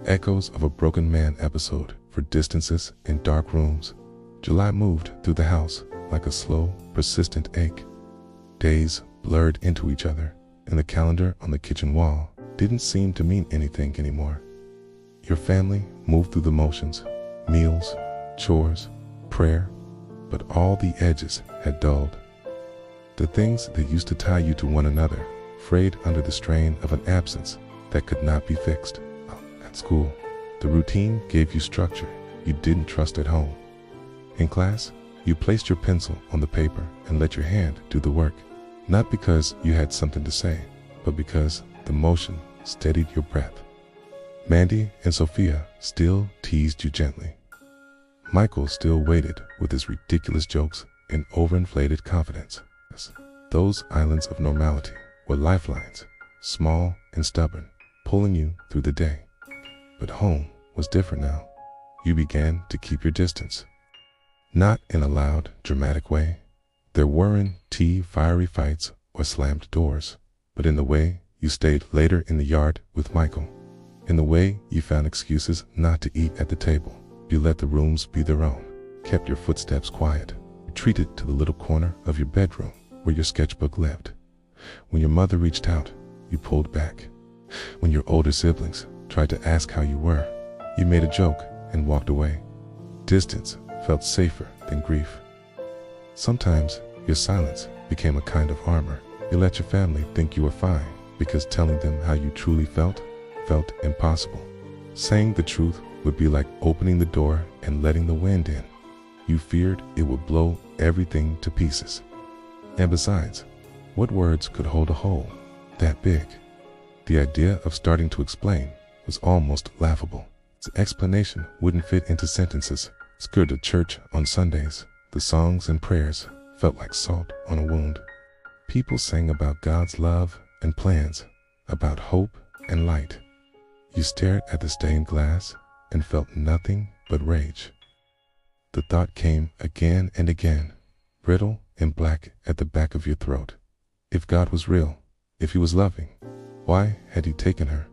Echoes of a Broken Man episode for distances in dark rooms. July moved through the house like a slow, persistent ache. Days blurred into each other, and the calendar on the kitchen wall didn't seem to mean anything anymore. Your family moved through the motions, meals, chores, prayer, but all the edges had dulled. The things that used to tie you to one another frayed under the strain of an absence that could not be fixed. At school, the routine gave you structure you didn't trust at home. In class, you placed your pencil on the paper and let your hand do the work, not because you had something to say, but because the motion steadied your breath. Mandy and Sophia still teased you gently. Michael still waited with his ridiculous jokes and overinflated confidence. Those islands of normality were lifelines, small and stubborn, pulling you through the day. But home was different now. You began to keep your distance. Not in a loud, dramatic way. There weren't fiery fights or slammed doors, but in the way you stayed later in the yard with Michael. In the way you found excuses not to eat at the table. You let the rooms be their own, kept your footsteps quiet, retreated to the little corner of your bedroom where your sketchbook lived. When your mother reached out, you pulled back. When your older siblings tried to ask how you were, you made a joke and walked away. Distance felt safer than grief. Sometimes your silence became a kind of armor. You let your family think you were fine because telling them how you truly felt impossible. Saying the truth would be like opening the door and letting the wind in. You feared it would blow everything to pieces. And besides, what words could hold a hole that big? The idea of starting to explain was almost laughable. The explanation wouldn't fit into sentences. Scared to church on Sundays, the songs and prayers felt like salt on a wound. People sang about God's love and plans, about hope and light. You stared at the stained glass and felt nothing but rage. The thought came again and again, brittle and black at the back of your throat. If God was real, if he was loving, why had he taken her?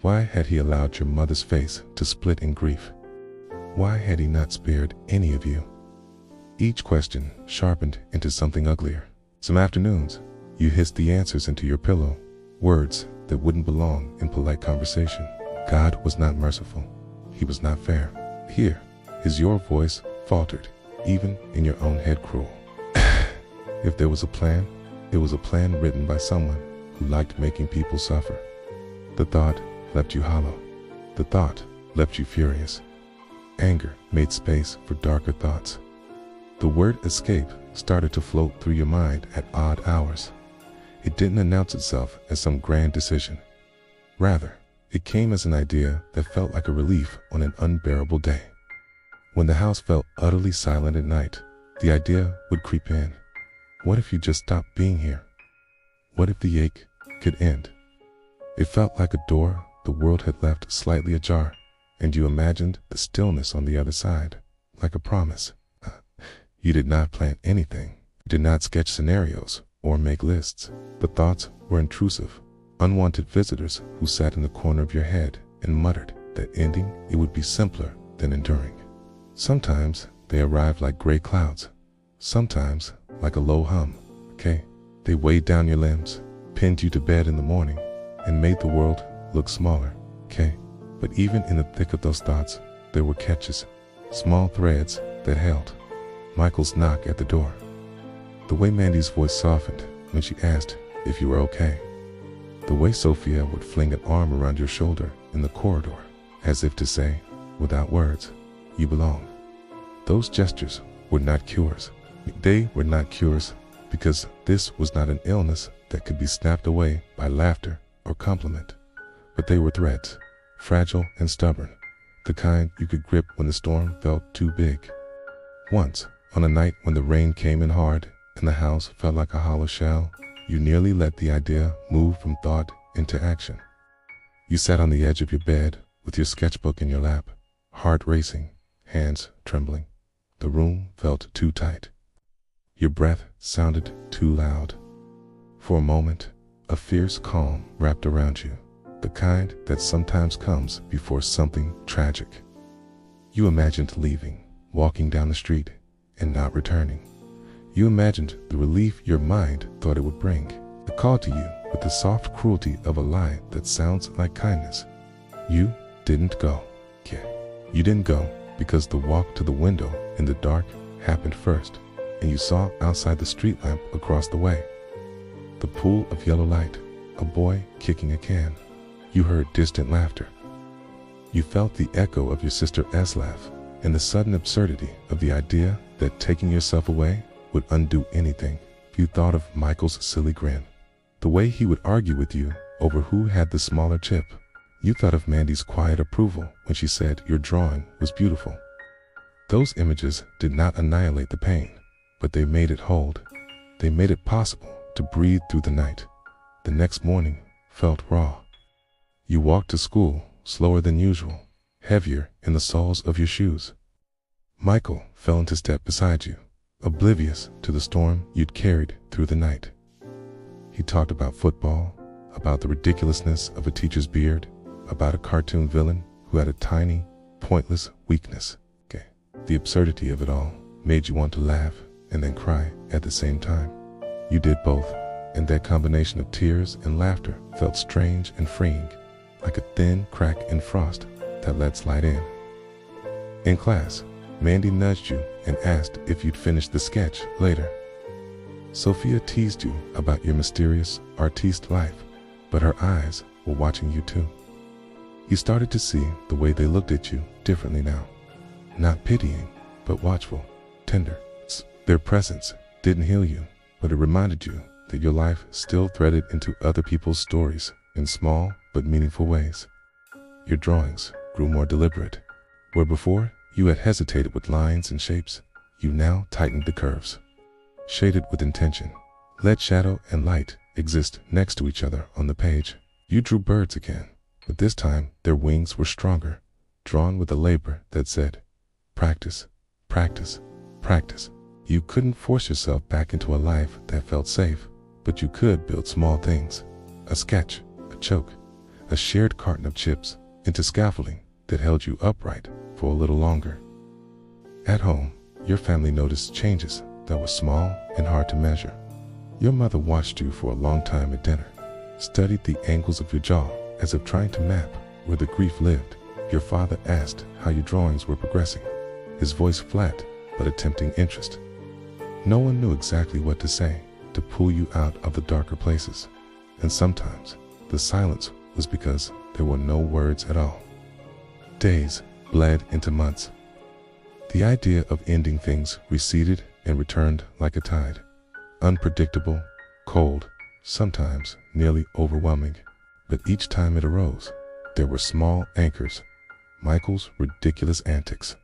Why had he allowed your mother's face to split in grief? Why had he not spared any of you? Each question sharpened into something uglier. Some afternoons, you hissed the answers into your pillow, words that wouldn't belong in polite conversation. God was not merciful. He was not fair. Here is your voice faltered, even in your own head cruel. If there was a plan, it was a plan written by someone who liked making people suffer. The thought left you hollow. The thought left you furious. Anger made space for darker thoughts. The word escape started to float through your mind at odd hours. It didn't announce itself as some grand decision. Rather, it came as an idea that felt like a relief on an unbearable day. When the house felt utterly silent at night, the idea would creep in. What if you just stopped being here? What if the ache could end? It felt like a door the world had left slightly ajar, and you imagined the stillness on the other side, like a promise. You did not plan anything, did not sketch scenarios or make lists. The thoughts were intrusive, unwanted visitors who sat in the corner of your head and muttered that ending it would be simpler than enduring. Sometimes they arrived like gray clouds, sometimes like a low hum. They weighed down your limbs, pinned you to bed in the morning, and made the world look smaller. But even in the thick of those thoughts, there were catches, small threads that held. Michael's knock at the door. The way Mandy's voice softened when she asked if you were okay. The way Sophia would fling an arm around your shoulder in the corridor, as if to say, without words, you belong. Those gestures were not cures. They were not cures because this was not an illness that could be snapped away by laughter or compliment. But they were threads, fragile and stubborn, the kind you could grip when the storm felt too big. Once, on a night when the rain came in hard and the house felt like a hollow shell, you nearly let the idea move from thought into action. You sat on the edge of your bed with your sketchbook in your lap, heart racing, hands trembling. The room felt too tight. Your breath sounded too loud. For a moment, a fierce calm wrapped around you. the kind that sometimes comes before something tragic. You imagined leaving, walking down the street, and not returning. You imagined the relief your mind thought it would bring. It called to you with the soft cruelty of a lie that sounds like kindness. You didn't go. Yeah, you didn't go because the walk to the window in the dark happened first, and you saw outside the street lamp across the way the pool of yellow light, a boy kicking a can. You heard distant laughter. You felt the echo of your sister S laugh, and the sudden absurdity of the idea that taking yourself away would undo anything. You thought of Michael's silly grin, the way he would argue with you over who had the smaller chip. You thought of Mandy's quiet approval when she said your drawing was beautiful. Those images did not annihilate the pain, but they made it hold. They made it possible to breathe through the night. The next morning felt raw. You walked to school slower than usual, heavier in the soles of your shoes. Michael fell into step beside you, oblivious to the storm you'd carried through the night. He talked about football, about the ridiculousness of a teacher's beard, about a cartoon villain who had a tiny, pointless weakness. The absurdity of it all made you want to laugh and then cry at the same time. You did both, and that combination of tears and laughter felt strange and freeing, like a thin crack in frost that lets light in. In class, Mandy nudged you and asked if you'd finish the sketch later. Sophia teased you about your mysterious artiste life, but her eyes were watching you too. You started to see the way they looked at you differently now. Not pitying, but watchful, tender. Their presence didn't heal you, but it reminded you that your life still threaded into other people's stories in small but meaningful ways. Your drawings grew more deliberate. Where before you had hesitated with lines and shapes, you now tightened the curves. Shaded with intention, let shadow and light exist next to each other on the page. You drew birds again, but this time their wings were stronger, drawn with a labor that said, practice, practice, practice. You couldn't force yourself back into a life that felt safe, but you could build small things, a sketch, a choke, a shared carton of chips, into scaffolding that held you upright for a little longer. At home, your family noticed changes that were small and hard to measure. Your mother watched you for a long time at dinner, studied the angles of your jaw as if trying to map where the grief lived. Your father asked how your drawings were progressing, his voice flat but attempting interest. No one knew exactly what to say to pull you out of the darker places, and sometimes the silence was because there were no words at all. Days bled into months. The idea of ending things receded and returned like a tide, unpredictable, cold, sometimes nearly overwhelming. But each time it arose, there were small anchors, Michael's ridiculous antics,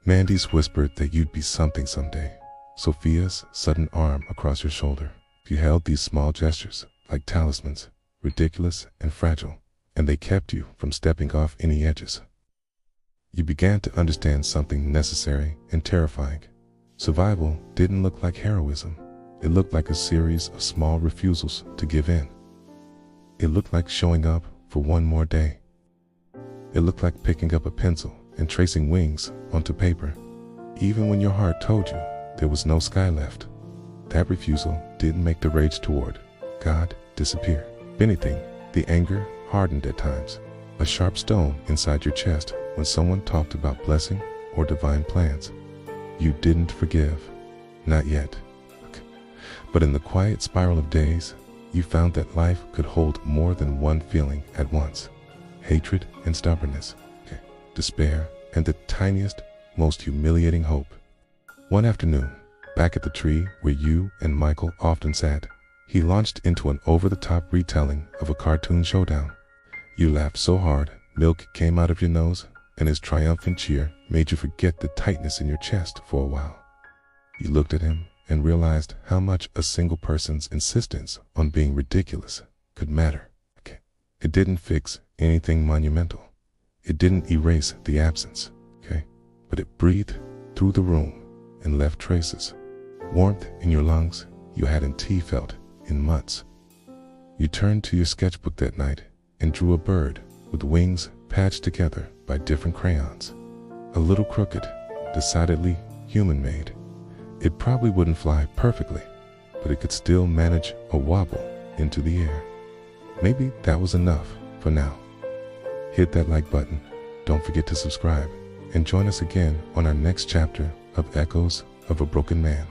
Mandy's whispered that you'd be something someday, Sophia's sudden arm across your shoulder. You held these small gestures like talismans, ridiculous and fragile, and they kept you from stepping off any edges. You began to understand something necessary and terrifying. Survival didn't look like heroism. It looked like a series of small refusals to give in. It looked like showing up for one more day. It looked like picking up a pencil and tracing wings onto paper, even when your heart told you there was no sky left. That refusal didn't make the rage toward God disappear. If anything, the anger hardened at times, a sharp stone inside your chest when someone talked about blessing or divine plans. You didn't forgive, not yet. But in the quiet spiral of days, you found that life could hold more than one feeling at once: hatred and stubbornness, despair and the tiniest, most humiliating hope. One afternoon, back at the tree where you and Michael often sat, he launched into an over-the-top retelling of a cartoon showdown. You laughed so hard, milk came out of your nose, and his triumphant cheer made you forget the tightness in your chest for a while. You looked at him and realized how much a single person's insistence on being ridiculous could matter. It didn't fix anything monumental. It didn't erase the absence, but it breathed through the room and left traces, warmth in your lungs you hadn't felt in months. You turned to your sketchbook that night and drew a bird with wings patched together by different crayons. A little crooked, decidedly human-made. It probably wouldn't fly perfectly, but it could still manage a wobble into the air. Maybe that was enough for now. Hit that like button, don't forget to subscribe, and join us again on our next chapter of Echoes of a Broken Man.